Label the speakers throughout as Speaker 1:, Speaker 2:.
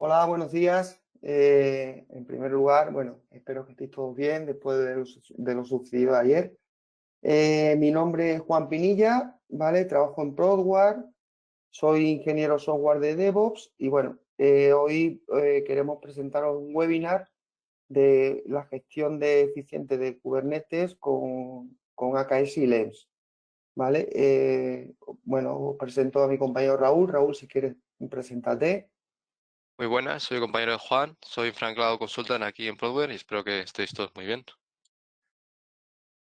Speaker 1: Hola, buenos días. En primer lugar, bueno, espero que estéis todos bien después de lo sucedido ayer. Mi nombre es Juan Pinilla, ¿vale? Trabajo en Prodware, soy ingeniero software de DevOps y bueno, hoy queremos presentaros un webinar de la gestión eficiente de Kubernetes con AKS y LEMS, ¿vale? Bueno, os presento a mi compañero Raúl. Raúl, si quieres, preséntate.
Speaker 2: Muy buenas, soy el compañero de Juan, soy Frank Cloud Consultant aquí en Prodware y espero que estéis todos muy bien.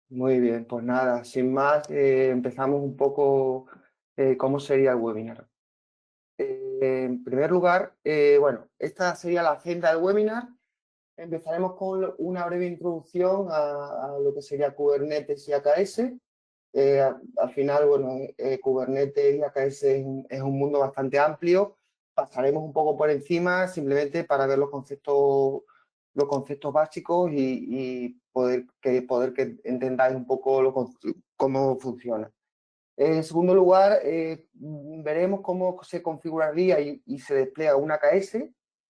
Speaker 1: Muy bien, pues nada, sin más, empezamos un poco cómo sería el webinar. En primer lugar, bueno, esta sería la agenda del webinar. Empezaremos con una breve introducción a lo que sería Kubernetes y AKS. Al final, bueno, Kubernetes y AKS es un mundo bastante amplio. Pasaremos un poco por encima simplemente para ver los conceptos básicos y poder que entendáis un poco cómo funciona. En segundo lugar, veremos cómo se configuraría y se despliega una AKS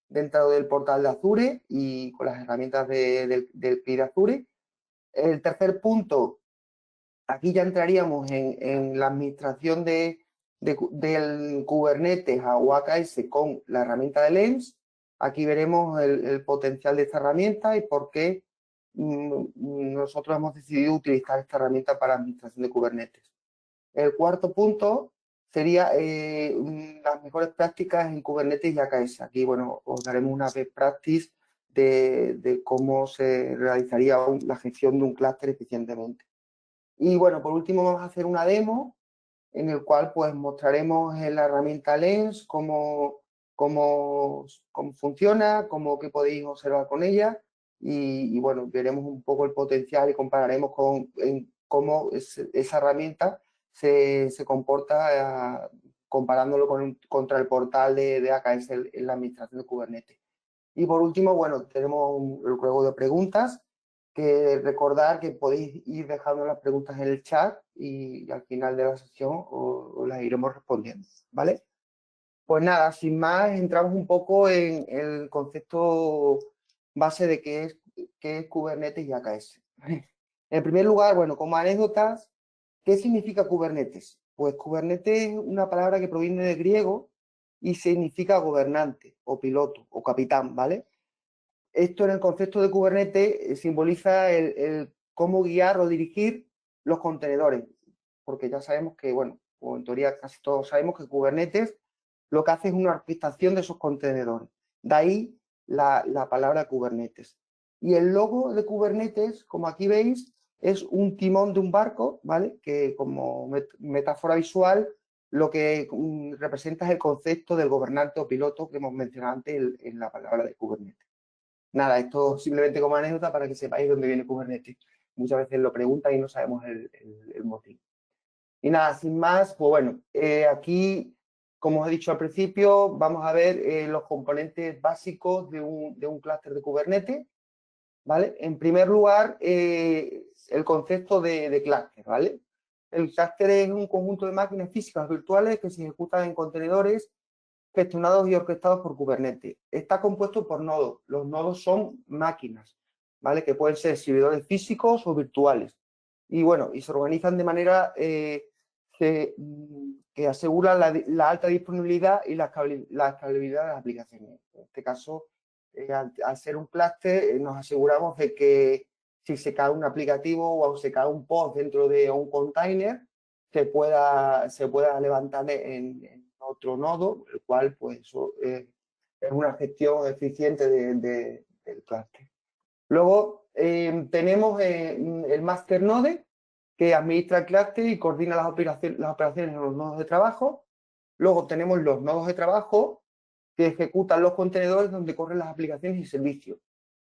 Speaker 1: dentro del portal de Azure y con las herramientas del CLI de Azure. El tercer punto, aquí ya entraríamos en la administración del Kubernetes o AKS con la herramienta de LEMS. Aquí veremos el potencial de esta herramienta y por qué nosotros hemos decidido utilizar esta herramienta para administración de Kubernetes. El cuarto punto sería las mejores prácticas en Kubernetes y AKS. Aquí, bueno, os daremos una best practice de cómo se realizaría la gestión de un clúster eficientemente. Y bueno, por último vamos a hacer una demo en el cual pues mostraremos en la herramienta Lens cómo funciona, qué podéis observar con ella y bueno, veremos un poco el potencial y compararemos en cómo esa herramienta se comporta comparándolo contra el portal de AKS en la administración de Kubernetes. Y por último, bueno, tenemos el juego de preguntas, que recordar que podéis ir dejando las preguntas en el chat y al final de la sesión os las iremos respondiendo, ¿vale? Pues nada, sin más, entramos un poco en el concepto base de qué es Kubernetes y AKS. En primer lugar, bueno, como anécdotas, ¿qué significa Kubernetes? Pues Kubernetes es una palabra que proviene del griego y significa gobernante o piloto o capitán, ¿vale? Esto en el concepto de Kubernetes simboliza el cómo guiar o dirigir los contenedores, porque ya sabemos que, bueno, o en teoría casi todos sabemos que Kubernetes lo que hace es una orquestación de esos contenedores. De ahí la palabra Kubernetes. Y el logo de Kubernetes, como aquí veis, es un timón de un barco, ¿vale? Que como metáfora visual lo que representa es el concepto del gobernante o piloto que hemos mencionado antes en la palabra de Kubernetes. Nada, esto simplemente como anécdota para que sepáis dónde viene Kubernetes. Muchas veces lo preguntan y no sabemos el motivo. Y nada, sin más, pues bueno, aquí, como os he dicho al principio, vamos a ver los componentes básicos de un clúster de Kubernetes, ¿vale? En primer lugar, el concepto de clúster, ¿vale? El clúster es un conjunto de máquinas físicas virtuales que se ejecutan en contenedores gestionados y orquestados por Kubernetes. Está compuesto por nodos. Los nodos son máquinas, ¿vale? Que pueden ser servidores físicos o virtuales. Y bueno, y se organizan de manera que asegura la alta disponibilidad y la escalabilidad de las aplicaciones. En este caso, al ser un clúster, nos aseguramos de que si se cae un aplicativo o se cae un pod dentro de un container, se pueda levantar en otro nodo, el cual pues eso, es una gestión eficiente del clúster. Luego tenemos el master node, que administra el clúster y coordina las operaciones en los nodos de trabajo. Luego tenemos los nodos de trabajo que ejecutan los contenedores donde corren las aplicaciones y servicios.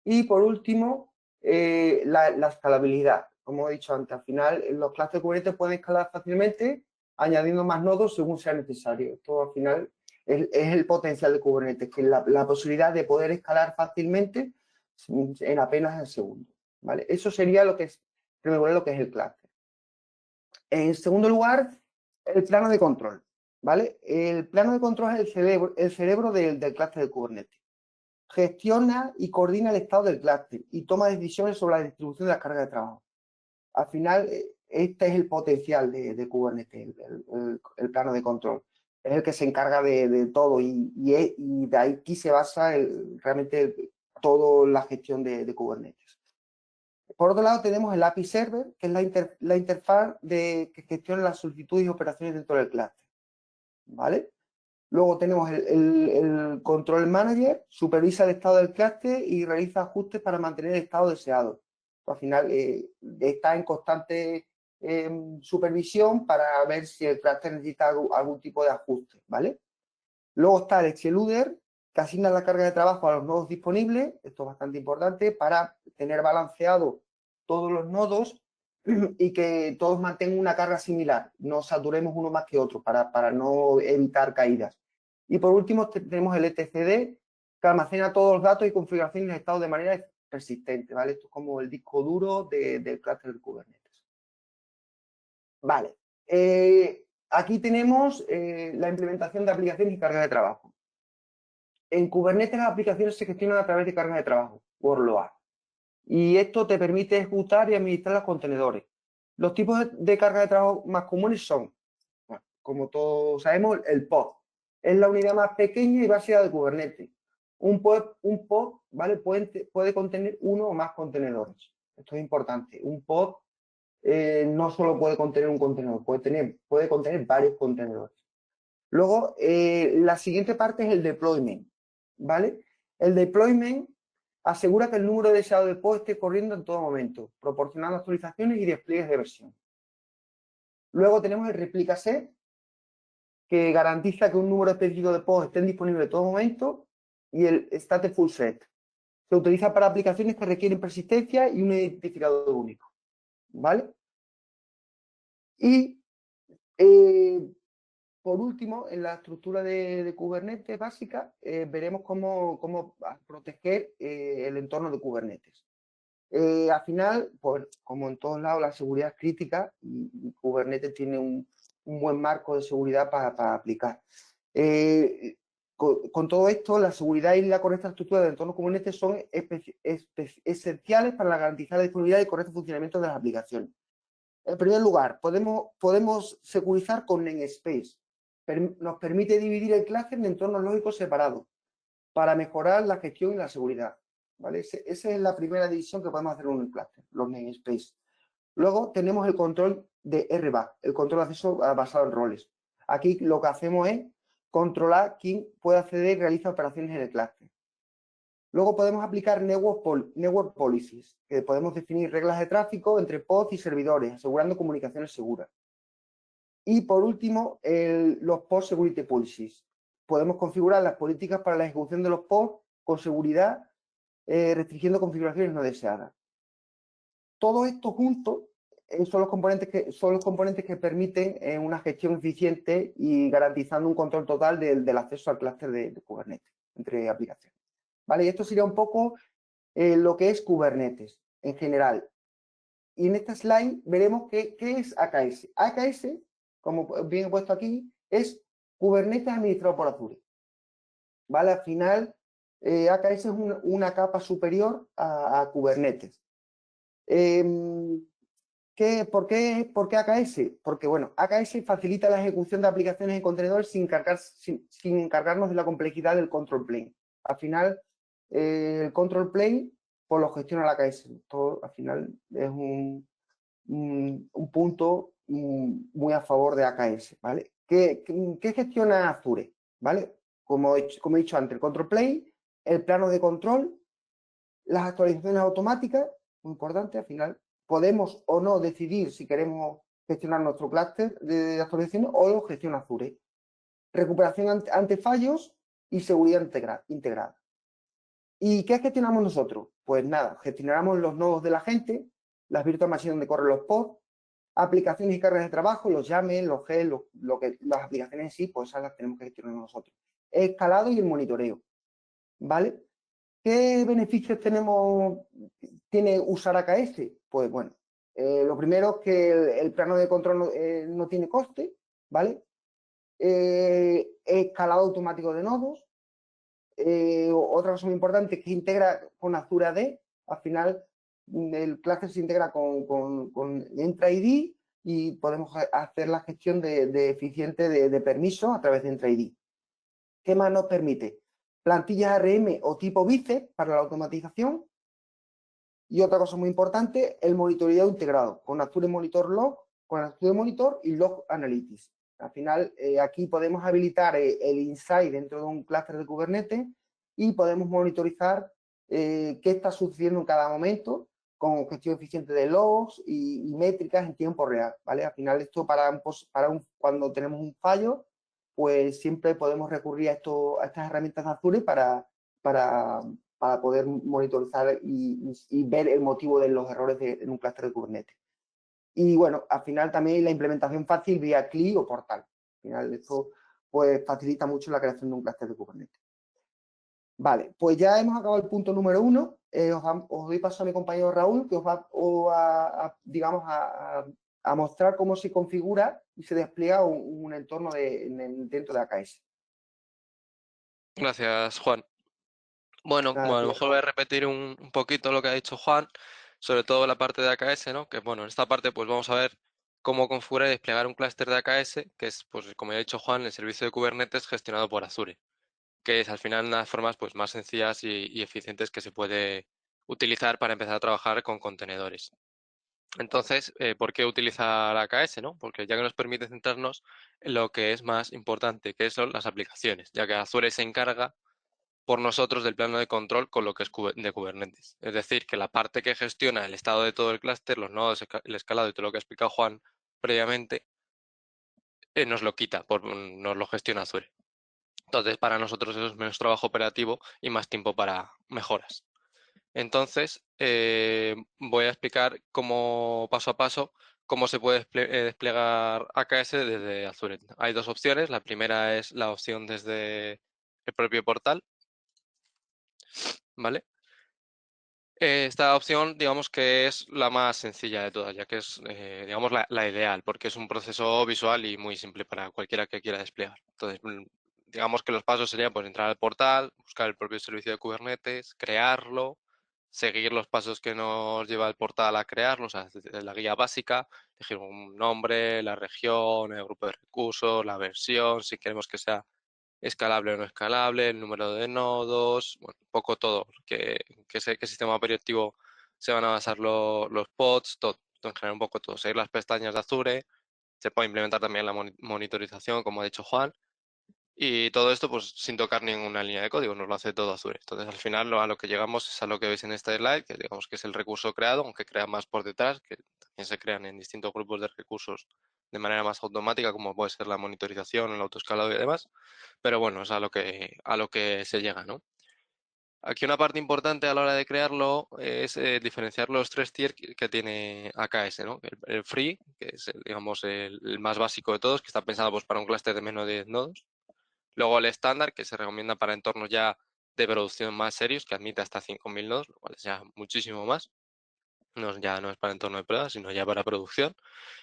Speaker 1: Y por último, la escalabilidad. Como he dicho antes, al final los clústeres Kubernetes pueden escalar fácilmente añadiendo más nodos según sea necesario. Esto al final es el potencial de Kubernetes, que es la posibilidad de poder escalar fácilmente en apenas el segundo. ¿Vale? Eso sería lo que es, en primer lugar, lo que es el clúster. En segundo lugar, el plano de control. ¿Vale? El plano de control es el cerebro del clúster de Kubernetes. gestiona y coordina el estado del clúster y toma decisiones sobre la distribución de las cargas de trabajo. Al final, este es el potencial de Kubernetes, el plano de control. Es el que se encarga de todo y de aquí se basa realmente toda la gestión de Kubernetes. Por otro lado, tenemos el API Server, que es la interfaz que gestiona las solicitudes y operaciones dentro del clúster. ¿Vale? Luego tenemos el Control Manager, supervisa el estado del clúster y realiza ajustes para mantener el estado deseado. Al final está en constante supervisión para ver si el clúster necesita algún tipo de ajuste, ¿vale? Luego está el Scheduler, que asigna la carga de trabajo a los nodos disponibles, esto es bastante importante, para tener balanceado todos los nodos y que todos mantengan una carga similar, no saturemos uno más que otro para no evitar caídas. Y por último tenemos el etcd, que almacena todos los datos y configuraciones en estado de manera persistente, ¿vale? Esto es como el disco duro del clúster de Kubernetes. Vale. Aquí tenemos la implementación de aplicaciones y carga de trabajo. En Kubernetes las aplicaciones se gestionan a través de cargas de trabajo, workload. Y esto te permite ejecutar y administrar los contenedores. Los tipos de carga de trabajo más comunes son, bueno, como todos sabemos, el pod. Es la unidad más pequeña y básica de Kubernetes. Un pod, ¿vale? Puede contener uno o más contenedores. Esto es importante. Un pod no solo puede contener un contenedor, puede contener varios contenedores. Luego, la siguiente parte es el deployment, ¿vale? El deployment asegura que el número deseado de pod esté corriendo en todo momento, proporcionando actualizaciones y despliegues de versión. Luego tenemos el replica set, que garantiza que un número específico de pods estén disponibles en todo momento, y el stateful set. Se utiliza para aplicaciones que requieren persistencia y un identificador único, ¿vale? Y por último, en la estructura de Kubernetes básica, veremos cómo proteger el entorno de Kubernetes. Al final, pues, como en todos lados, la seguridad es crítica y Kubernetes tiene un buen marco de seguridad para aplicar. Con todo esto, la seguridad y la correcta estructura del entorno Kubernetes son esenciales para garantizar la disponibilidad y correcto funcionamiento de las aplicaciones. En primer lugar, podemos securizar con namespace. Nos permite dividir el clúster en entornos lógicos separados para mejorar la gestión y la seguridad. ¿Vale? Esa es la primera división que podemos hacer en un clúster, los namespace. Luego tenemos el control de RBAC, el control de acceso basado en roles. Aquí lo que hacemos es controlar quién puede acceder y realiza operaciones en el clúster. Luego podemos aplicar network policies, que podemos definir reglas de tráfico entre pods y servidores, asegurando comunicaciones seguras. Y por último, los pod security policies. Podemos configurar las políticas para la ejecución de los pods con seguridad, restringiendo configuraciones no deseadas. Todo esto junto son los componentes que permiten una gestión eficiente y garantizando un control total del acceso al clúster de Kubernetes entre aplicaciones. ¿Vale? Y esto sería un poco lo que es Kubernetes en general. Y en esta slide veremos qué es AKS. AKS, como bien he puesto aquí, es Kubernetes administrado por Azure. ¿Vale? Al final, AKS es una capa superior a Kubernetes. ¿Por qué AKS? Porque, bueno, AKS facilita la ejecución de aplicaciones en contenedores sin encargarnos de la complejidad del control plane. Al final, el control plane pues lo gestiona la AKS. Todo, al final, es un punto muy a favor de AKS, ¿vale? ¿Qué gestiona Azure? ¿Vale? Como he dicho antes, el control plane, el plano de control, las actualizaciones automáticas, muy importante, al final podemos o no decidir si queremos gestionar nuestro clúster de actualizaciones o lo gestiona Azure. Recuperación ante fallos y seguridad integrada. ¿Y qué gestionamos nosotros? Pues nada, gestionamos los nodos de la gente, las virtual machines donde corren los pods, aplicaciones y cargas de trabajo, los YAML, los GEL, las aplicaciones en sí, pues esas las tenemos que gestionar nosotros. El escalado y el monitoreo, ¿vale? ¿Qué beneficios tiene usar AKS? Pues bueno, lo primero es que el plano de control no tiene coste, ¿vale? Escalado automático de nodos, otra cosa muy importante es que integra con Azure AD. Al final, el clúster se integra con Entra ID y podemos hacer la gestión de eficiente de permisos a través de Entra ID. ¿Qué más nos permite? Plantillas ARM o tipo Bicep para la automatización. Y otra cosa muy importante, el monitoreo integrado con Azure Monitor Log, con Azure Monitor y Log Analytics. Al final, aquí podemos habilitar el insight dentro de un clúster de Kubernetes y podemos monitorizar qué está sucediendo en cada momento con gestión eficiente de logs y métricas en tiempo real, ¿vale? Al final, esto cuando tenemos un fallo, pues siempre podemos recurrir a estas herramientas de Azure para, para poder monitorizar y ver el motivo de los errores en un clúster de Kubernetes. Y bueno, al final también la implementación fácil vía CLI o portal. Al final esto pues facilita mucho la creación de un clúster de Kubernetes. Vale, pues ya hemos acabado el punto número 1. Os doy paso a mi compañero Raúl, que os va digamos, a mostrar cómo se configura y se despliega un entorno dentro de AKS.
Speaker 2: Gracias, Juan. Bueno,
Speaker 1: Nada,
Speaker 2: a lo
Speaker 1: tío.
Speaker 2: mejor voy a repetir un poquito lo que ha dicho Juan, sobre todo la parte de AKS, ¿no? Que bueno, en esta parte pues vamos a ver cómo configurar y desplegar un clúster de AKS, que es, pues como ya ha dicho Juan, el servicio de Kubernetes gestionado por Azure, que es al final una de las formas pues más sencillas y eficientes que se puede utilizar para empezar a trabajar con contenedores. Entonces, ¿por qué utilizar AKS, no? Porque ya que nos permite centrarnos en lo que es más importante, que son las aplicaciones, ya que Azure se encarga por nosotros del plano de control con lo que es de Kubernetes. Es decir, que la parte que gestiona el estado de todo el clúster, los nodos, el escalado y todo lo que ha explicado Juan previamente, nos lo quita, nos lo gestiona Azure. Entonces, para nosotros eso es menos trabajo operativo y más tiempo para mejoras. Entonces, voy a explicar cómo, paso a paso, cómo se puede desplegar AKS desde Azure. Hay dos opciones. La primera es la opción desde el propio portal, ¿vale? Esta opción, digamos que es la más sencilla de todas, ya que es, digamos, la ideal, porque es un proceso visual y muy simple para cualquiera que quiera desplegar. Entonces, digamos que los pasos serían pues entrar al portal, buscar el propio servicio de Kubernetes, crearlo, seguir los pasos que nos lleva el portal a crearlo, o sea, desde la guía básica, elegir un nombre, la región, el grupo de recursos, la versión, si queremos que sea escalable o no escalable, el número de nodos, bueno, un poco todo, qué sistema operativo se van a basar los pods, todo, en general un poco todo, seguir las pestañas de Azure, se puede implementar también la monitorización, como ha dicho Juan, y todo esto pues sin tocar ninguna línea de código, nos lo hace todo Azure. Entonces al final a lo que llegamos es a lo que veis en esta slide, que digamos que es el recurso creado, aunque crea más por detrás, que también se crean en distintos grupos de recursos de manera más automática, como puede ser la monitorización, el autoescalado y demás. Pero bueno, es a lo que se llega, ¿no? Aquí una parte importante a la hora de crearlo es diferenciar los tres tiers que tiene AKS, ¿no? El free, que es, digamos, el más básico de todos, que está pensado pues, para un clúster de menos de 10 nodos. Luego el estándar, que se recomienda para entornos ya de producción más serios, que admite hasta 5.000 nodos, lo cual es ya muchísimo más. No, ya no es para entorno de pruebas, sino ya para producción.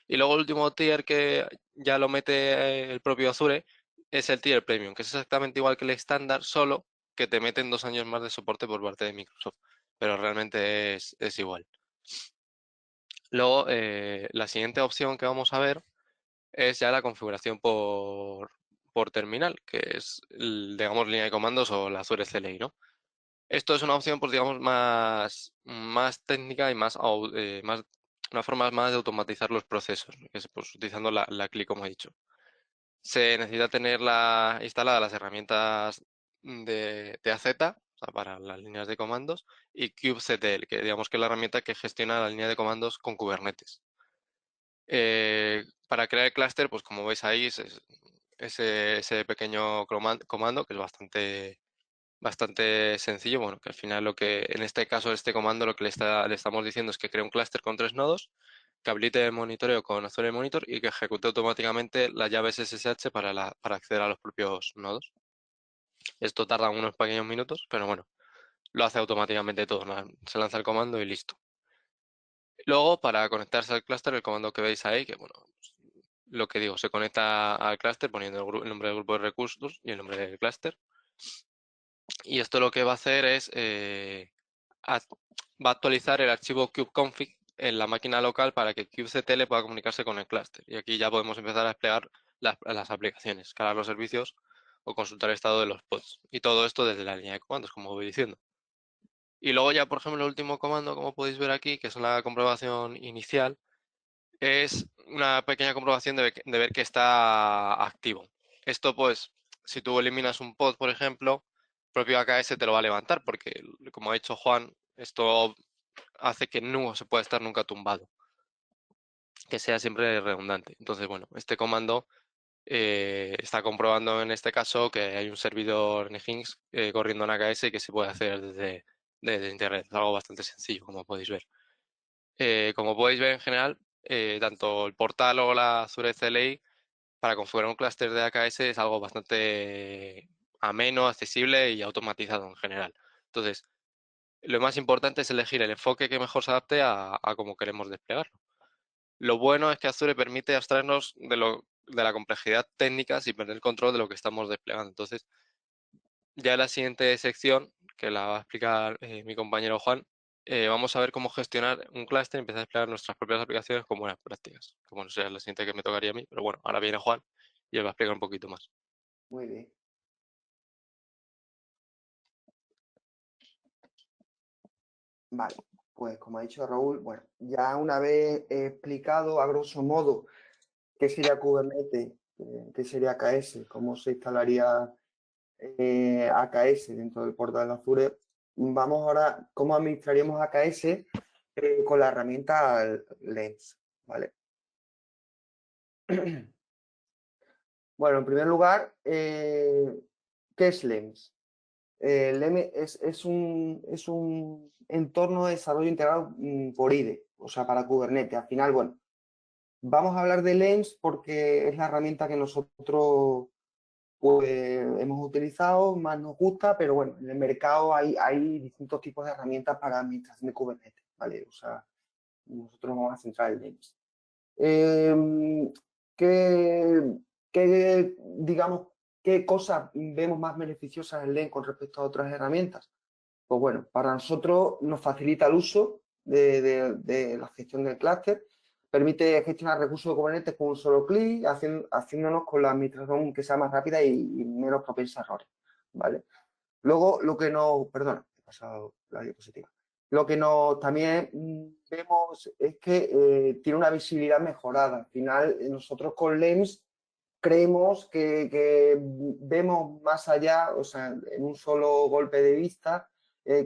Speaker 2: Y luego el último tier que ya lo mete el propio Azure es el tier premium, que es exactamente igual que el estándar, solo que te meten 2 años más de soporte por parte de Microsoft. Pero realmente es igual. Luego, la siguiente opción que vamos a ver es ya la configuración por terminal, que es, digamos, línea de comandos o la Azure CLI, ¿no? Esto es una opción, pues digamos, más técnica y una forma más de automatizar los procesos, que es pues, utilizando la CLI, como he dicho. Se necesita tener instaladas las herramientas de AZ, o sea, para las líneas de comandos, y kubectl, que digamos que es la herramienta que gestiona la línea de comandos con Kubernetes. Para crear el clúster, pues como veis ahí, ese pequeño comando que es bastante sencillo, bueno, que al final en este caso, este comando lo que le estamos diciendo es que cree un clúster con 3 nodos, que habilite el monitoreo con Azure Monitor y que ejecute automáticamente las llaves SSH para acceder a los propios nodos. Esto tarda unos pequeños minutos, pero bueno, lo hace automáticamente todo, ¿no? Se lanza el comando y listo. Luego, para conectarse al clúster, el comando que veis ahí, que bueno, pues, lo que digo, se conecta al clúster poniendo el nombre del grupo de recursos y el nombre del clúster. Y esto lo que va a hacer es, va a actualizar el archivo kubeconfig en la máquina local para que kubectl pueda comunicarse con el clúster. Y aquí ya podemos empezar a desplegar las aplicaciones, cargar los servicios o consultar el estado de los pods. Y todo esto desde la línea de comandos, como voy diciendo. Y luego ya, por ejemplo, el último comando, como podéis ver aquí, que es la comprobación inicial, es una pequeña comprobación de ver que está activo. Esto, pues, si tú eliminas un pod, por ejemplo, el propio AKS te lo va a levantar, porque, como ha dicho Juan, esto hace que no se pueda estar nunca tumbado, que sea siempre redundante. Entonces, bueno, este comando está comprobando en este caso que hay un servidor Nginx corriendo en AKS que se puede hacer desde Internet. Es algo bastante sencillo, como podéis ver. Como podéis ver en general, tanto el portal o la Azure CLI para configurar un clúster de AKS es algo bastante ameno, accesible y automatizado en general. Entonces, lo más importante es elegir el enfoque que mejor se adapte a cómo queremos desplegarlo. Lo bueno es que Azure permite abstraernos de la complejidad técnica sin perder el control de lo que estamos desplegando. Entonces, ya en la siguiente sección, que la va a explicar mi compañero Juan, vamos a ver cómo gestionar un clúster y empezar a desplegar nuestras propias aplicaciones con buenas prácticas. Que bueno, será la siguiente que me tocaría a mí, pero bueno, ahora viene Juan y él va a explicar un poquito más.
Speaker 1: Muy bien. Vale, pues como ha dicho Raúl, bueno, ya una vez he explicado a grosso modo qué sería Kubernetes, qué sería AKS, cómo se instalaría AKS dentro del portal de Azure, vamos ahora, cómo administraríamos AKS con la herramienta Lens, ¿vale? Bueno, en primer lugar, ¿qué es Lens? LEM es un entorno de desarrollo integrado por IDE, o sea, para Kubernetes. Al final, bueno, vamos a hablar de LEMS porque es la herramienta que nosotros pues, hemos utilizado, más nos gusta, pero bueno, en el mercado hay distintos tipos de herramientas para administración de Kubernetes, ¿vale? O sea, nosotros nos vamos a centrar en LEMS. ¿Qué, digamos, qué cosas vemos más beneficiosas en LEMS con respecto a otras herramientas? Pues bueno, para nosotros nos facilita el uso de la gestión del clúster, permite gestionar recursos de Kubernetes con un solo clic, haciéndonos con la administración que sea más rápida y menos propensa a errores, ¿vale? Luego, lo que nos, perdona, he pasado la diapositiva. Lo que nos también vemos es que tiene una visibilidad mejorada. Al final, nosotros con LEMS creemos que vemos más allá, o sea, en un solo golpe de vista,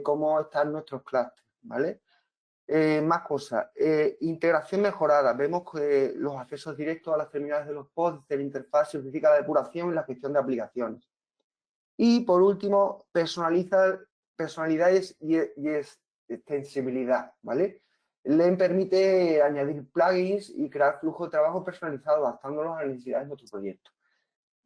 Speaker 1: cómo están nuestros clústeres, ¿vale? Más cosas. Integración mejorada. Vemos que los accesos directos a las terminales de los pods, de la interfaz simplifica la depuración y la gestión de aplicaciones. Y por último, personalidades y extensibilidad, ¿vale? LEM permite añadir plugins y crear flujo de trabajo personalizado, adaptándolos a las necesidades de nuestro proyecto.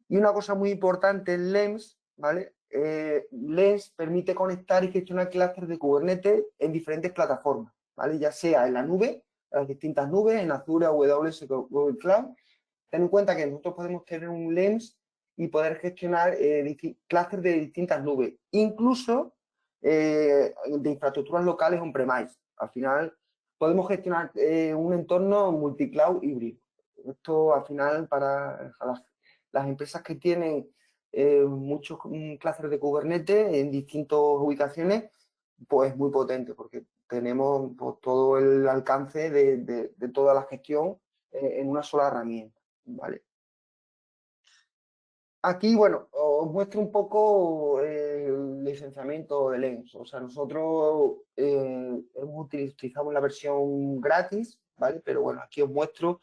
Speaker 1: Y una cosa muy importante en LEMS, ¿vale? LEMS permite conectar y gestionar clústeres de Kubernetes en diferentes plataformas, ¿vale? Ya sea en la nube, en las distintas nubes, en Azure, AWS, Google Cloud. Ten en cuenta que nosotros podemos tener un LEMS y poder gestionar clústeres de distintas nubes, incluso de infraestructuras locales on-premise. Al final, podemos gestionar un entorno multicloud híbrido. Esto, al final, para las empresas que tienen muchos clústeres de Kubernetes en distintas ubicaciones, pues es muy potente porque tenemos pues, todo el alcance de toda la gestión en una sola herramienta, ¿vale? Aquí, bueno, os muestro un poco el licenciamiento de LEMS. O sea, nosotros utilizamos la versión gratis, ¿vale? Pero bueno, aquí os muestro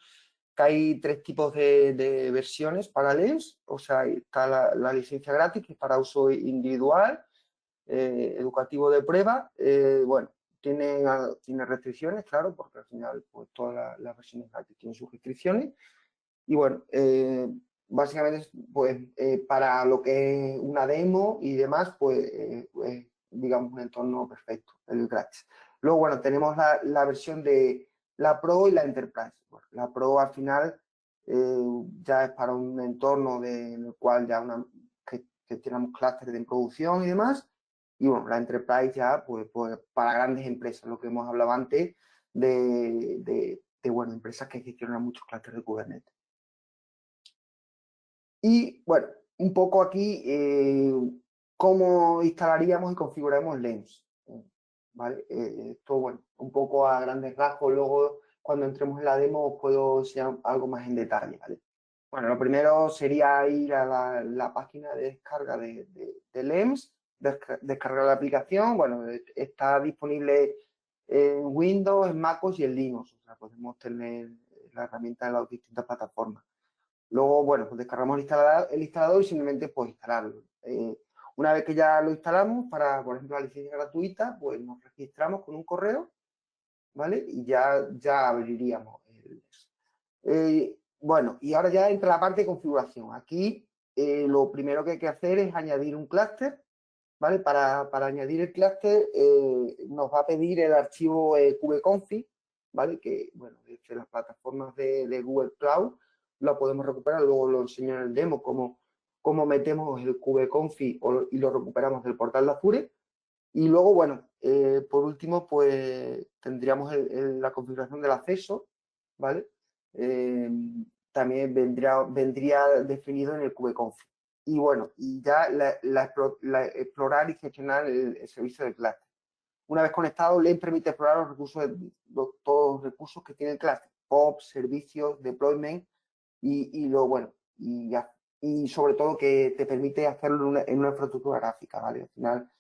Speaker 1: que hay tres tipos de versiones para LEMS. O sea, está la licencia gratis, que es para uso individual, educativo de prueba. Bueno, tiene restricciones, claro, porque al final pues, todas las versiones gratis tienen sus restricciones. Y bueno, básicamente, pues para lo que es una demo y demás, pues digamos un entorno perfecto, el gratis. Luego, bueno, tenemos la versión de la Pro y la Enterprise. Bueno, la Pro al final ya es para un entorno en el cual ya gestionamos clústeres de producción y demás. Y bueno, la Enterprise ya, pues para grandes empresas, lo que hemos hablado antes bueno, empresas que gestionan muchos clústeres de Kubernetes. Y bueno, un poco aquí, cómo instalaríamos y configuramos LEMS. ¿Vale? Esto, bueno, un poco a grandes rasgos, luego cuando entremos en la demo os puedo enseñar algo más en detalle, ¿vale? Bueno, lo primero sería ir a la página de descarga de LEMS, descargar la aplicación. Bueno, está disponible en Windows, en MacOS y en Linux. O sea, podemos tener la herramienta en las distintas plataformas. Luego, bueno, pues descargamos el instalador y simplemente pues instalarlo. Una vez que ya lo instalamos, para, por ejemplo, la licencia gratuita, pues nos registramos con un correo, ¿vale? Y ya abriríamos bueno, y ahora ya entra la parte de configuración. Aquí lo primero que hay que hacer es añadir un clúster, ¿vale? Para añadir el clúster nos va a pedir el archivo kubeconfig, ¿vale? Que, bueno, desde las plataformas de Google Cloud lo podemos recuperar, luego lo enseño en el demo cómo metemos el kubeconfig y lo recuperamos del portal de Azure. Y luego, bueno, por último, pues tendríamos la configuración del acceso, ¿vale? También vendría definido en el kubeconfig. Y bueno, y ya explorar y gestionar el servicio de clúster. Una vez conectado, le permite explorar los recursos, todos los recursos que tiene el clúster, POP, servicios, deployment bueno, y sobre todo que te permite hacerlo en una infraestructura gráfica, ¿vale? Al final,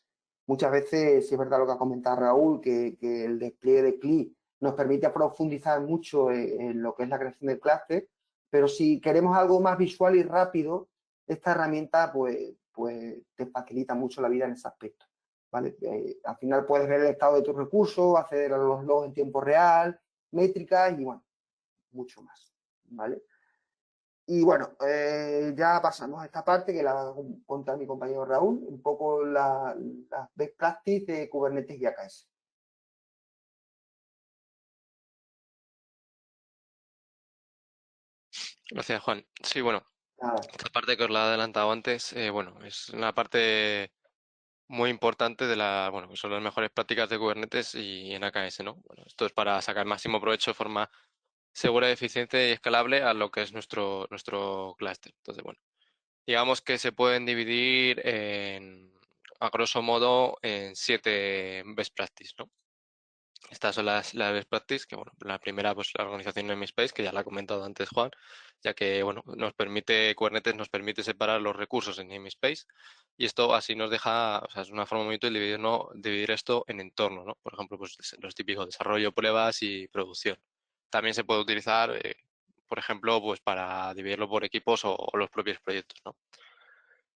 Speaker 1: muchas veces, si es verdad lo que ha comentado Raúl, que el despliegue de CLI nos permite profundizar mucho en lo que es la creación del clúster, pero si queremos algo más visual y rápido, esta herramienta pues te facilita mucho la vida en ese aspecto, ¿vale? Al final puedes ver el estado de tus recursos, acceder a los logs en tiempo real, métricas y bueno, mucho más, ¿vale? Y bueno, ya pasamos a esta parte que la va a contar mi compañero Raúl, un poco las best practices de Kubernetes y AKS.
Speaker 2: Gracias, Juan. Sí, bueno,
Speaker 1: Nada,
Speaker 2: esta parte que os la he adelantado antes, bueno, es una parte muy importante de bueno, que son las mejores prácticas de Kubernetes y en AKS, ¿no? Bueno, esto es para sacar máximo provecho de forma segura, eficiente y escalable a lo que es nuestro clúster. Entonces, bueno, digamos que se pueden dividir a grosso modo en 7 best practices, ¿no? Estas son las best practices, que bueno, la primera, pues la organización namespace, que ya la ha comentado antes Juan, ya que bueno, Kubernetes nos permite separar los recursos en namespace y esto así nos deja, o sea, es una forma muy útil dividir, ¿no? Dividir esto en entornos, ¿no? Por ejemplo, pues los típicos desarrollo, pruebas y producción. También se puede utilizar, por ejemplo, pues para dividirlo por equipos o los propios proyectos, ¿no?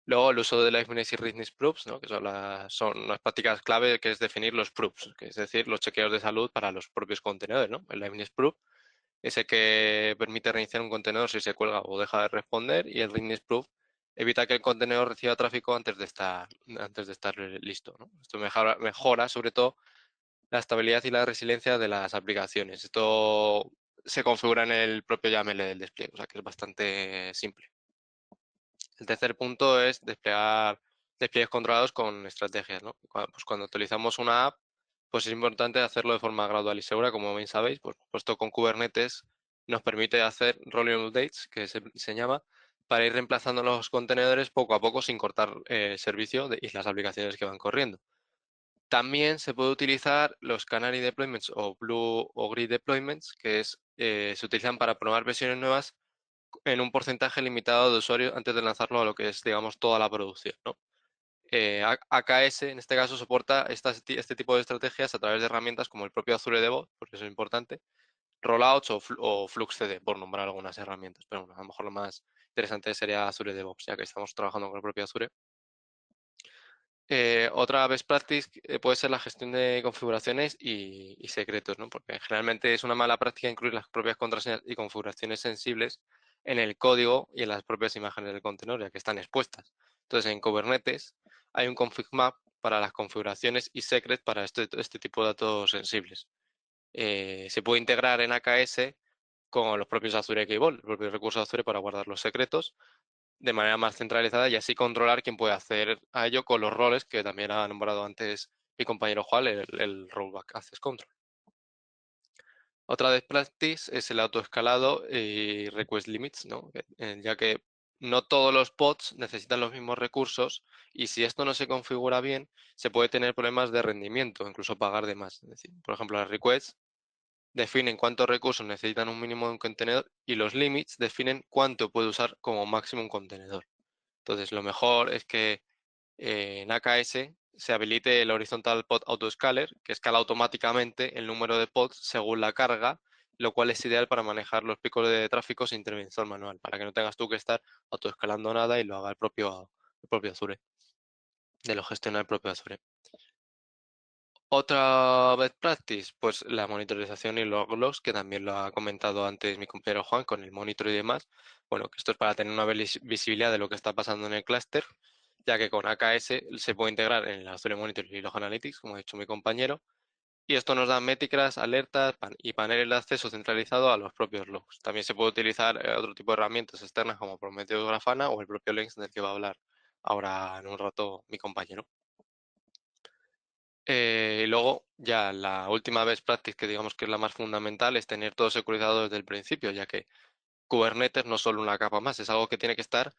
Speaker 2: Luego el uso de liveness y readiness proofs, ¿no? Que son las prácticas clave, que es definir los proofs, que es decir, los chequeos de salud para los propios contenedores, ¿no? El liveness proof es el que permite reiniciar un contenedor si se cuelga o deja de responder, y el readiness proof evita que el contenedor reciba tráfico antes de estar listo, ¿no? Esto mejora sobre todo la estabilidad y la resiliencia de las aplicaciones. Esto se configura en el propio YAML del despliegue, o sea que es bastante simple. El tercer punto es desplegar despliegues controlados con estrategias, ¿no? Pues cuando actualizamos una app, pues es importante hacerlo de forma gradual y segura, como bien sabéis, pues puesto con Kubernetes nos permite hacer rolling updates, que se llama, para ir reemplazando los contenedores poco a poco sin cortar el servicio y las aplicaciones que van corriendo. También se puede utilizar los Canary Deployments o Blue o Grid Deployments, se utilizan para probar versiones nuevas en un porcentaje limitado de usuarios antes de lanzarlo a lo que es, digamos, toda la producción, ¿no? AKS en este caso soporta este tipo de estrategias a través de herramientas como el propio Azure DevOps, porque eso es importante, Rollouts o FluxCD, por nombrar algunas herramientas. Pero bueno, a lo mejor lo más interesante sería Azure DevOps, ya que estamos trabajando con el propio Azure. Otra best practice puede ser la gestión de configuraciones y secretos, ¿no? Porque generalmente es una mala práctica incluir las propias contraseñas y configuraciones sensibles en el código y en las propias imágenes del contenedor, ya que están expuestas. Entonces, en Kubernetes hay un config map para las configuraciones y secret para este tipo de datos sensibles. Se puede integrar en AKS con los propios Azure Key Vault, los propios recursos de Azure para guardar los secretos, de manera más centralizada y así controlar quién puede hacer a ello con los roles que también ha nombrado antes mi compañero Juan, el Rollback Access Control. Otra best practice es el autoescalado y request limits, ¿no? Ya que no todos los pods necesitan los mismos recursos y si esto no se configura bien, se puede tener problemas de rendimiento, incluso pagar de más. Es decir, por ejemplo, las requests definen cuántos recursos necesitan un mínimo de un contenedor y los limits definen cuánto puede usar como máximo un contenedor. Entonces, lo mejor es que en AKS se habilite el Horizontal Pod Autoscaler, que escala automáticamente el número de pods según la carga, lo cual es ideal para manejar los picos de tráfico sin intervención manual, para que no tengas tú que estar autoescalando nada y lo haga el propio Azure, de lo gestiona el propio Azure. Otra best practice, pues la monitorización y los logs, que también lo ha comentado antes mi compañero Juan con el monitor y demás. Bueno, que esto es para tener una visibilidad de lo que está pasando en el clúster, ya que con AKS se puede integrar en el Azure Monitor y Log Analytics, como ha dicho mi compañero, y esto nos da métricas, alertas y paneles de acceso centralizado a los propios logs. También se puede utilizar otro tipo de herramientas externas como Prometheus Grafana o el propio Lens del que va a hablar ahora en un rato mi compañero. Y luego, ya la última best practice, que digamos que es la más fundamental, es tener todo securizado desde el principio, ya que Kubernetes no es solo una capa más, es algo que tiene que estar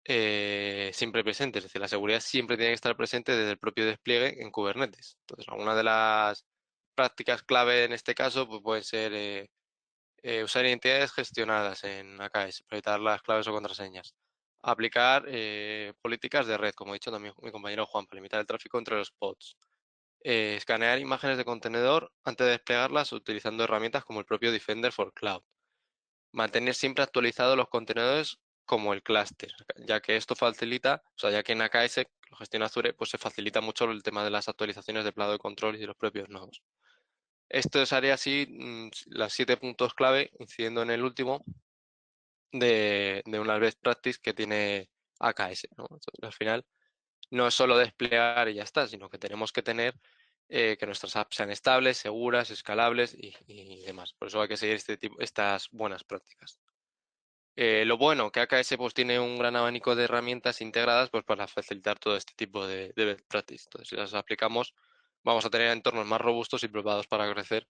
Speaker 2: siempre presente, es decir, la seguridad siempre tiene que estar presente desde el propio despliegue en Kubernetes. Entonces, alguna de las prácticas clave en este caso pues pueden ser usar identidades gestionadas en AKS para evitar las claves o contraseñas. Aplicar políticas de red, como ha dicho también mi compañero Juan, para limitar el tráfico entre los pods. Escanear imágenes de contenedor antes de desplegarlas utilizando herramientas como el propio Defender for Cloud. Mantener siempre actualizados los contenedores como el clúster, ya que esto facilita, o sea, ya que en AKS lo gestiona Azure, pues se facilita mucho el tema de las actualizaciones de plano de control y de los propios nodos. Esto sería así las 7 puntos clave, incidiendo en el último, de una best practice que tiene AKS, ¿no? Entonces, al final, no es solo desplegar y ya está, sino que tenemos que tener que nuestras apps sean estables, seguras, escalables y demás. Por eso hay que seguir estas buenas prácticas. Lo bueno, que AKS pues, tiene un gran abanico de herramientas integradas pues, para facilitar todo este tipo de best practice. Entonces, si las aplicamos, vamos a tener entornos más robustos y preparados para crecer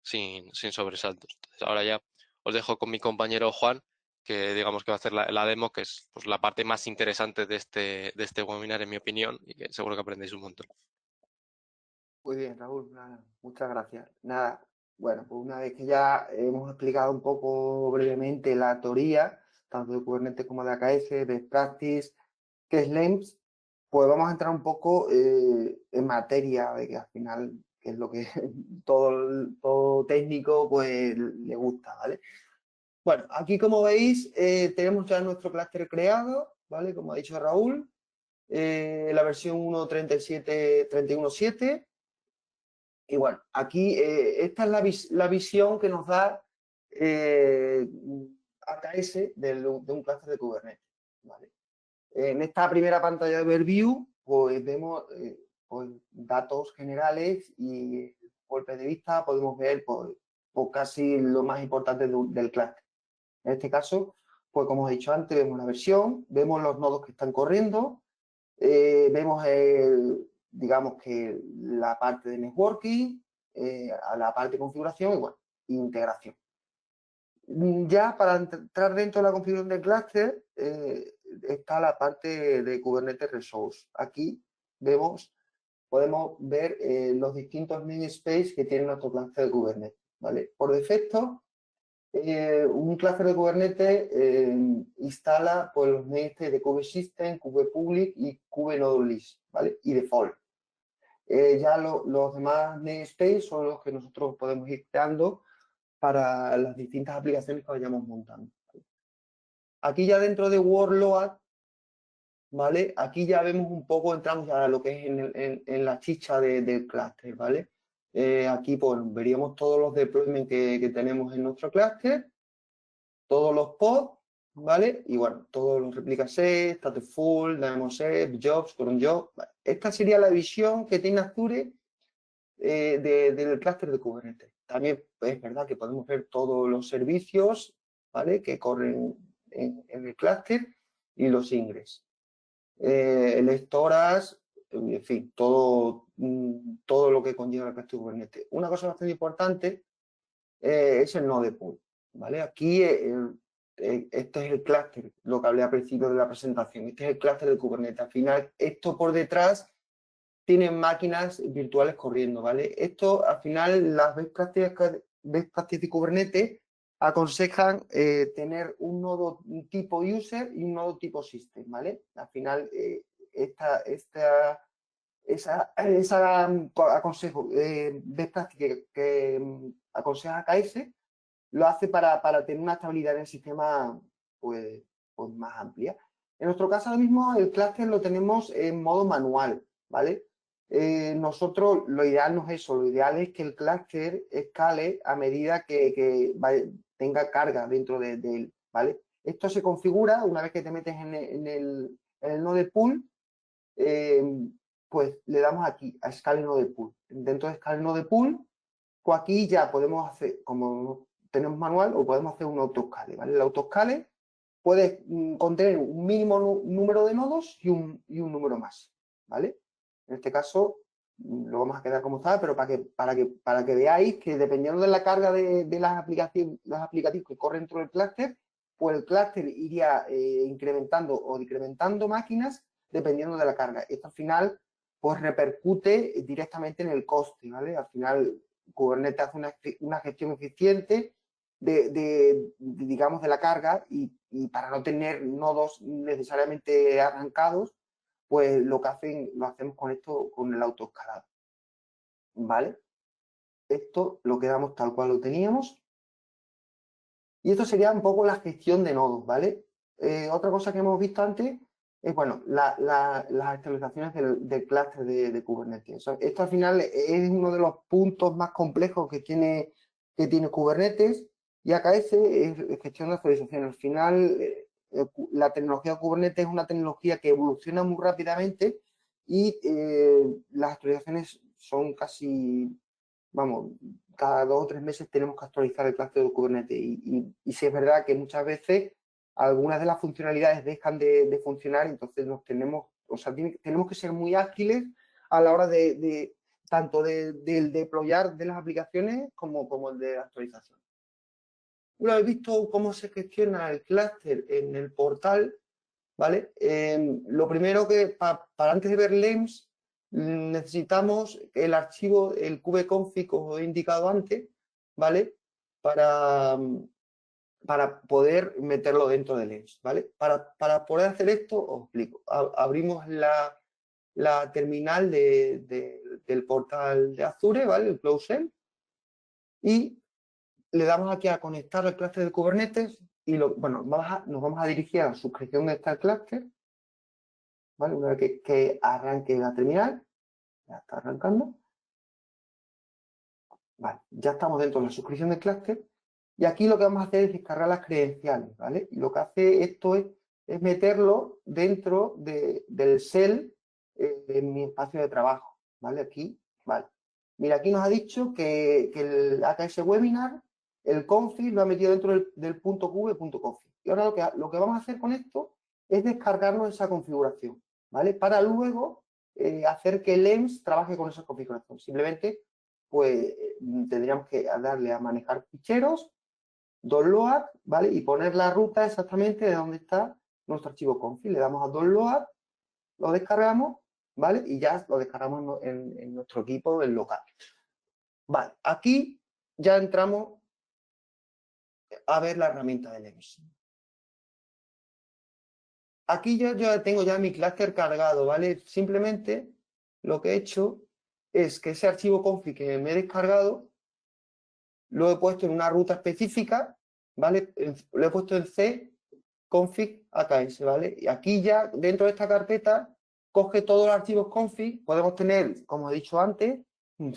Speaker 2: sin sobresaltos. Entonces, ahora ya os dejo con mi compañero Juan, que digamos que va a hacer la demo, que es pues, la parte más interesante de este webinar, en mi opinión, y que seguro que aprendéis un montón.
Speaker 1: Muy bien, Raúl, nada, muchas gracias. Nada, bueno, pues una vez que ya hemos explicado un poco brevemente la teoría, tanto de Kubernetes como de AKS, Best Practice, que es LAMPS, pues vamos a entrar un poco en materia de que al final, que es lo que todo técnico pues le gusta, ¿vale? Bueno, aquí como veis tenemos ya nuestro clúster creado, ¿vale? Como ha dicho Raúl, la versión 1.37.31.7. Y bueno, aquí esta es la visión que nos da AKS de un clúster de Kubernetes, ¿vale? En esta primera pantalla de overview, pues vemos pues, datos generales y golpe de vista podemos ver pues casi lo más importante del clúster. En este caso, pues como he dicho antes, vemos la versión, vemos los nodos que están corriendo, vemos digamos que la parte de networking, a la parte de configuración y bueno, integración. Ya para entrar dentro de la configuración del clúster está la parte de Kubernetes Resource. Aquí podemos ver los distintos namespaces que tiene nuestro clúster de Kubernetes, ¿vale? Por defecto, un clúster de Kubernetes instala pues, los namespaces de kubesystem, kubepublic y kubenode-list, ¿vale? Y default. Ya los demás namespaces son los que nosotros podemos ir creando para las distintas aplicaciones que vayamos montando. Aquí ya dentro de Workload, ¿vale? Aquí ya vemos un poco, entramos a lo que es en la chicha del clúster, ¿vale? Aquí pues, veríamos todos los deployments que tenemos en nuestro clúster, todos los pods, ¿vale? Y bueno, todos los replica set, stateful, dynamo set, jobs, cron job. ¿Vale? Esta sería la visión que tiene Azure del clúster de Kubernetes. También es verdad que podemos ver todos los servicios, ¿vale? Que corren en el clúster y los ingres. El storage, en fin, todo lo que conlleva el cluster Kubernetes. Una cosa bastante importante es el node pool, ¿vale? Aquí este es el clúster, lo que hablé al principio de la presentación. Este es el clúster de Kubernetes. Al final, esto por detrás tiene máquinas virtuales corriendo, ¿vale? Esto, al final, las best practices de Kubernetes aconsejan tener un nodo tipo user y un nodo tipo system, ¿vale? Al final, esa aconsejo, best practice que aconseja AKS, lo hace para tener una estabilidad en el sistema pues más amplia. En nuestro caso ahora mismo el clúster lo tenemos en modo manual, ¿vale? Nosotros lo ideal no es eso, lo ideal es que el clúster escale a medida que tenga carga dentro de él, ¿vale? Esto se configura una vez que te metes en el node pool, pues le damos aquí a Scale Node Pool. Dentro de Scale Node Pool, pues aquí ya podemos hacer, como tenemos manual, o podemos hacer un autoscale, ¿vale? El autoscale puede contener un mínimo número de nodos y un número más, ¿vale? En este caso lo vamos a quedar como está, pero para que veáis que dependiendo de la carga de las aplicaciones, los aplicativos que corren dentro del clúster, pues el clúster iría incrementando o decrementando máquinas dependiendo de la carga. Esto al final pues repercute directamente en el coste, ¿vale? Al final Kubernetes hace una gestión eficiente digamos, de la carga y para no tener nodos necesariamente arrancados, pues lo hacemos con esto, con el autoescalado, ¿vale? Esto lo quedamos tal cual lo teníamos. Y esto sería un poco la gestión de nodos, ¿vale? Otra cosa que hemos visto antes es, bueno, las actualizaciones del clúster de Kubernetes. Esto al final es uno de los puntos más complejos que tiene Kubernetes, y AKS es gestión de actualización. Al final, la tecnología Kubernetes es una tecnología que evoluciona muy rápidamente y las actualizaciones son casi, vamos, cada 2 o 3 meses tenemos que actualizar el clúster de Kubernetes y sí es verdad que muchas veces algunas de las funcionalidades dejan de funcionar, entonces tenemos que ser muy ágiles a la hora tanto del deployar de las aplicaciones como el de la actualización. Una vez visto cómo se gestiona el clúster en el portal, ¿vale? Lo primero que, para antes de ver LEMS, necesitamos el archivo, el kubeconfig que os he indicado antes, ¿vale? Para poder meterlo dentro de LEMS, ¿vale? Para poder hacer esto, os explico. Abrimos la terminal del portal de Azure, ¿vale? El Cloud Shell, y le damos aquí a conectar al clúster de Kubernetes y nos vamos a dirigir a la suscripción de este clúster, ¿vale? Una vez que arranque la terminal, ya está arrancando. Vale, ya estamos dentro de la suscripción del clúster y aquí lo que vamos a hacer es descargar las credenciales, ¿vale? Y lo que hace esto es meterlo dentro del shell en mi espacio de trabajo, ¿vale? Aquí, vale. Mira, aquí nos ha dicho que el AKS Webinar, el config lo ha metido dentro del .cube.config. Y ahora lo que vamos a hacer con esto es descargarnos esa configuración, ¿vale? Para luego hacer que el LEMS trabaje con esa configuración. Simplemente, pues, tendríamos que darle a manejar ficheros, download, ¿vale? Y poner la ruta exactamente de donde está nuestro archivo config. Le damos a download, lo descargamos, ¿vale? Y ya lo descargamos en nuestro equipo, en local. Vale, aquí ya entramos a ver la herramienta de LEMS. Aquí yo tengo ya mi clúster cargado, ¿vale? Simplemente lo que he hecho es que ese archivo config que me he descargado lo he puesto en una ruta específica, ¿vale? Lo he puesto en C config AKS, ¿vale? Y aquí ya dentro de esta carpeta coge todos los archivos config. Podemos tener, como he dicho antes,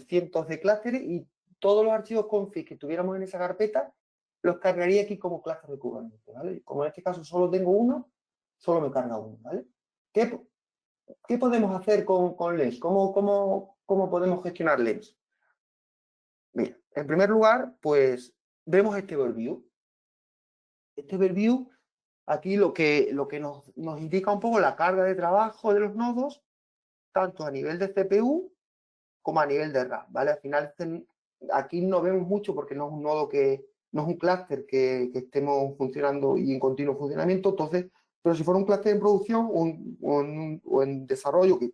Speaker 1: cientos de clústeres y todos los archivos config que tuviéramos en esa carpeta los cargaría aquí como clúster de Kubernetes, ¿vale? Como en este caso solo tengo uno, solo me carga uno, ¿vale? ¿Qué podemos hacer con LEMS? ¿Cómo podemos gestionar LEMS? Mira, en primer lugar, pues vemos este overview. Este overview aquí lo que nos indica un poco la carga de trabajo de los nodos, tanto a nivel de CPU como a nivel de RAM, ¿vale? Al final aquí no vemos mucho porque no es un nodo no es un clúster que estemos funcionando y en continuo funcionamiento, entonces, pero si fuera un clúster en producción o en desarrollo que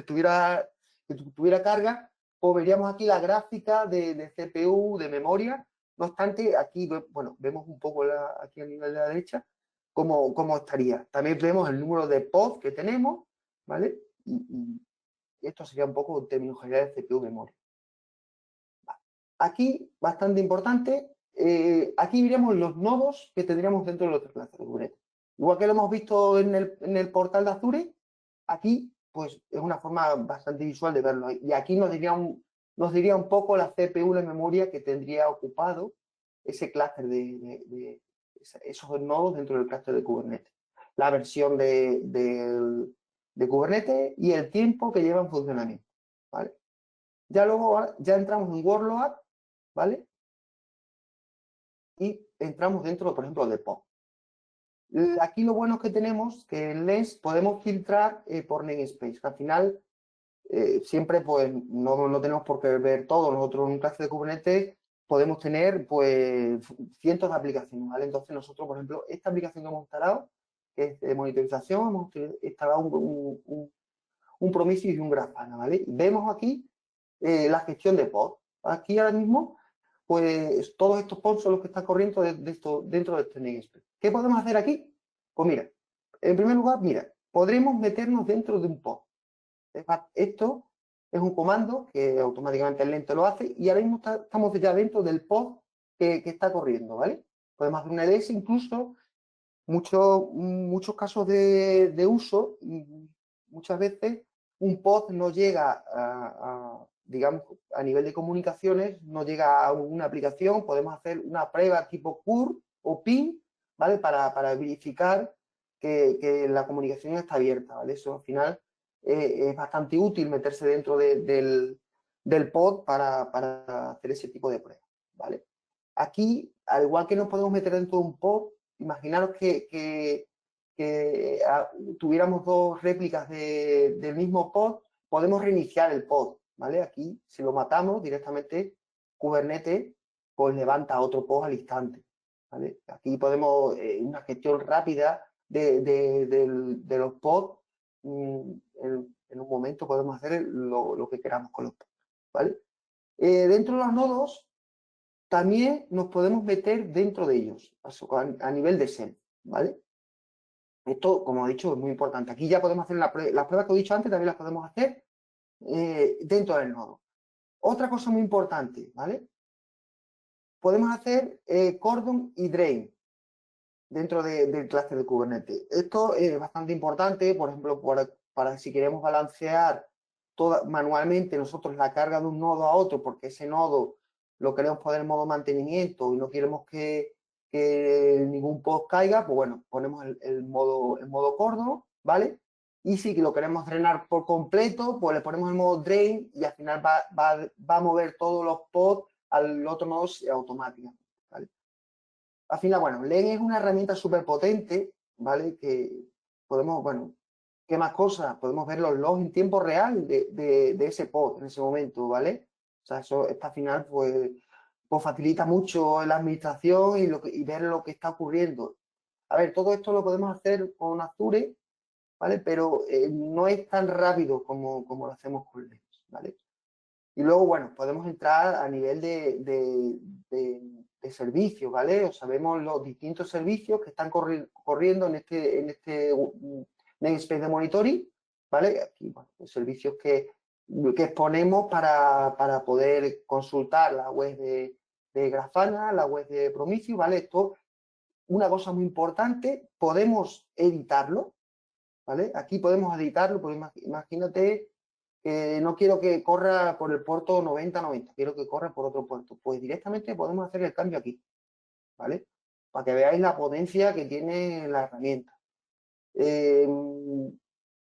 Speaker 1: tuviera carga, pues veríamos aquí la gráfica de CPU, de memoria. No obstante, aquí, bueno, vemos un poco aquí a nivel de la derecha cómo estaría. También vemos el número de pods que tenemos, ¿vale? Y esto sería un poco en términos generales de CPU memoria. Aquí, bastante importante, aquí veremos los nodos que tendríamos dentro de los tres clases de Kubernetes. Igual que lo hemos visto en el portal de Azure, aquí pues es una forma bastante visual de verlo. Y aquí nos diría un poco la CPU, la memoria que tendría ocupado ese clúster esos nodos dentro del clúster de Kubernetes. La versión de Kubernetes y el tiempo que lleva en funcionamiento, ¿vale? Ya luego ya entramos en Workload, ¿vale? Y entramos dentro, por ejemplo, de POP. Aquí lo bueno es que tenemos que en Lens podemos filtrar por namespace, que al final siempre pues no tenemos por qué ver todo. Nosotros en un clase de Kubernetes podemos tener pues cientos de aplicaciones, ¿vale? Entonces nosotros, por ejemplo, esta aplicación que hemos instalado, que es de monitorización, hemos instalado un Prometheus y un Grafana, ¿vale? Y vemos aquí la gestión de pods. Aquí ahora mismo, pues todos estos pods son los que están corriendo dentro de este namespace. ¿Qué podemos hacer aquí? Pues mira, en primer lugar, mira, podremos meternos dentro de un pod. Esto es un comando que automáticamente el lente lo hace y ahora mismo estamos ya dentro del pod que está corriendo, ¿vale? Podemos hacer un EDS incluso, muchos casos de uso, muchas veces un pod no llega digamos, a nivel de comunicaciones, no llega a una aplicación, podemos hacer una prueba tipo CUR o PIN, ¿vale? Para verificar que la comunicación está abierta, ¿vale? Eso al final es bastante útil meterse dentro del pod para hacer ese tipo de pruebas, ¿vale? Aquí, al igual que nos podemos meter dentro de un pod, imaginaros que tuviéramos dos réplicas del mismo pod, podemos reiniciar el pod, ¿vale? Aquí, si lo matamos directamente, Kubernetes pues levanta otro pod al instante, ¿vale? Aquí podemos, una gestión rápida de los pods, en un momento podemos hacer lo que queramos con los pods, ¿vale? Dentro de los nodos, también nos podemos meter dentro de ellos, a nivel de SEM, ¿vale? Esto, como he dicho, es muy importante. Aquí ya podemos hacer las pruebas que he dicho antes, también las podemos hacer dentro del nodo. Otra cosa muy importante, ¿vale? Podemos hacer cordon y drain dentro del clúster de Kubernetes. Esto es bastante importante, por ejemplo, para si queremos balancear manualmente nosotros la carga de un nodo a otro, porque ese nodo lo queremos poner en modo mantenimiento y no queremos que ningún pod caiga, pues bueno, ponemos el modo cordon, ¿vale? Y si lo queremos drenar por completo, pues le ponemos el modo drain y al final va a mover todos los pods al otro nodo automáticamente, ¿vale? Al final, bueno, Len es una herramienta súper potente, ¿vale? Que podemos, bueno, ¿qué más cosas? Podemos ver los logs en tiempo real de ese pod en ese momento, ¿vale? O sea, eso, al final, pues facilita mucho la administración y ver lo que está ocurriendo. A ver, todo esto lo podemos hacer con Azure, ¿vale? Pero no es tan rápido como lo hacemos con Lens, ¿vale? Y luego, bueno, podemos entrar a nivel de servicios, ¿vale? O sabemos los distintos servicios que están corriendo en este namespace de monitoring, ¿vale? Aquí, bueno, los servicios que exponemos para poder consultar la web de Grafana, la web de Prometheus, ¿vale? Esto, una cosa muy importante, podemos editarlo, ¿vale? Aquí podemos editarlo, pues imagínate que no quiero que corra por el puerto 90-90, quiero que corra por otro puerto. Pues directamente podemos hacer el cambio aquí, ¿vale? Para que veáis la potencia que tiene la herramienta.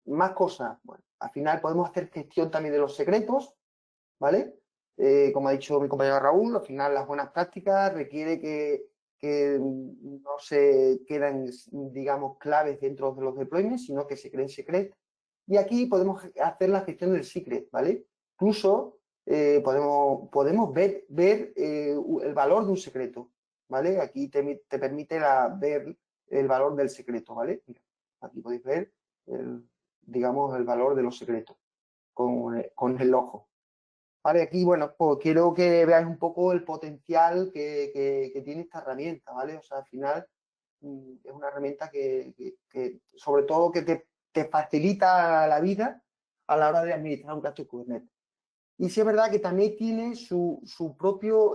Speaker 1: Más cosas. Bueno, al final podemos hacer gestión también de los secretos, ¿vale? Como ha dicho mi compañero Raúl, al final las buenas prácticas requiere que no se quedan, digamos, claves dentro de los deployments, sino que se creen secret. Y aquí podemos hacer la gestión del secret, ¿vale? Incluso podemos ver el valor de un secreto, ¿vale? Aquí te permite ver el valor del secreto, ¿vale? Mira, aquí podéis ver, digamos, el valor de los secretos con el ojo. Vale, aquí, bueno, pues quiero que veáis un poco el potencial que tiene esta herramienta, ¿vale? O sea, al final es una herramienta que sobre todo, que te facilita la vida a la hora de administrar un cluster Kubernetes. Y sí es verdad que también tiene su propio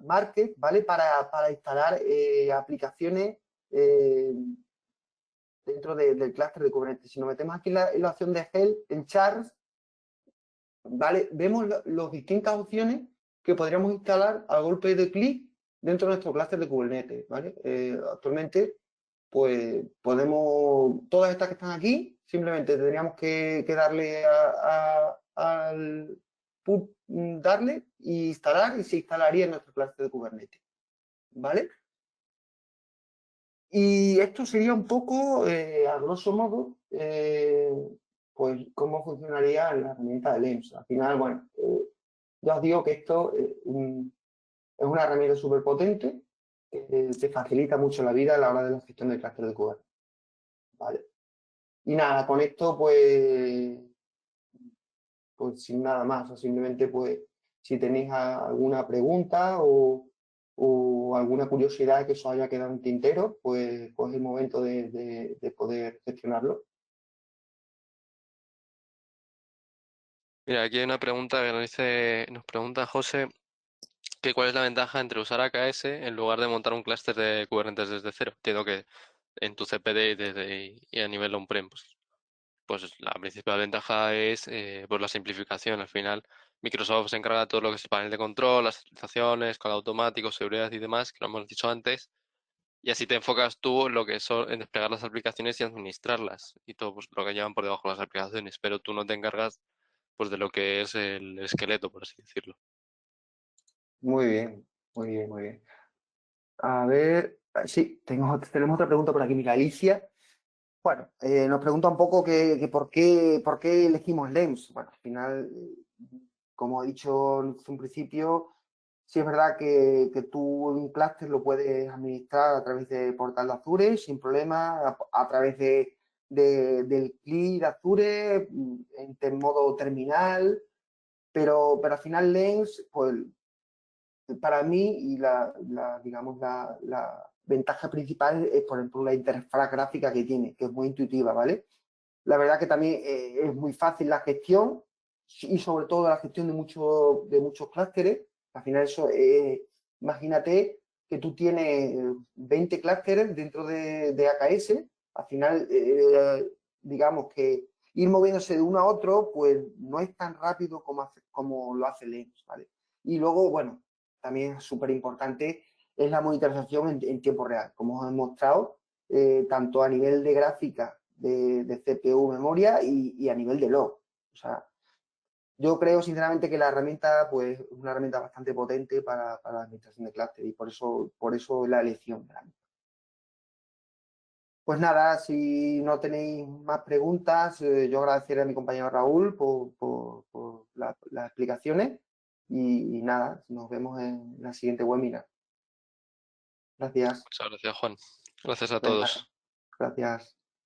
Speaker 1: market, ¿vale? Para instalar aplicaciones eh, dentro del clúster de Kubernetes. Si nos metemos aquí en la opción de Help, en Charts, ¿vale? Vemos las distintas opciones que podríamos instalar al golpe de clic dentro de nuestro clúster de Kubernetes, ¿vale? Actualmente, pues podemos, todas estas que están aquí, simplemente tendríamos que darle al darle y instalar, y se instalaría en nuestro clúster de Kubernetes, ¿vale? Y esto sería un poco, a grosso modo, pues cómo funcionaría la herramienta de LEMS. Al final, bueno, ya os digo que esto es una herramienta súper potente, que te facilita mucho la vida a la hora de la gestión del clúster de Kubernetes, ¿vale? Y nada, con esto pues sin nada más, o simplemente pues si tenéis alguna pregunta o alguna curiosidad que os haya quedado en tintero, pues es el momento de poder gestionarlo.
Speaker 2: Mira, aquí hay una pregunta que nos pregunta José, que cuál es la ventaja entre usar AKS en lugar de montar un clúster de Kubernetes desde cero. Entiendo que en tu CPD y a nivel on-prem, pues la principal ventaja es pues la simplificación. Al final, Microsoft se encarga de todo lo que es el panel de control, las actualizaciones, código automático, seguridad y demás, que lo hemos dicho antes. Y así te enfocas tú en lo que en desplegar las aplicaciones y administrarlas y todo pues, lo que llevan por debajo de las aplicaciones, pero tú no te encargas pues de lo que es el esqueleto, por así decirlo.
Speaker 1: Muy bien, muy bien, muy bien. A ver, sí, tenemos otra pregunta por aquí, mira, Alicia. Bueno, nos pregunta un poco que por qué elegimos LEMS. Bueno, al final, como he dicho en un principio, sí es verdad que tú un clúster lo puedes administrar a través de portal de Azure sin problema, a través del CLI de Azure, en modo terminal, pero al final LEMS, pues para mí, y digamos, la ventaja principal es, por ejemplo, la interfaz gráfica que tiene, que es muy intuitiva, ¿vale? La verdad que también es muy fácil la gestión y sobre todo la gestión de muchos clústeres. Al final eso, imagínate que tú tienes 20 clústeres dentro de AKS. Al final, digamos que ir moviéndose de uno a otro, pues no es tan rápido como lo hace Linux, ¿vale? Y luego, bueno, también es súper importante es la monitorización en tiempo real, como os he mostrado, tanto a nivel de gráfica de CPU, memoria y a nivel de log. O sea, yo creo sinceramente que la herramienta pues, es una herramienta bastante potente para la administración de clúster y por eso la elección. Pues nada, si no tenéis más preguntas, yo agradeceré a mi compañero Raúl por las explicaciones y nada, nos vemos en la siguiente webinar. Gracias.
Speaker 2: Muchas gracias, Juan. Gracias a
Speaker 1: Venga,
Speaker 2: todos.
Speaker 1: gracias.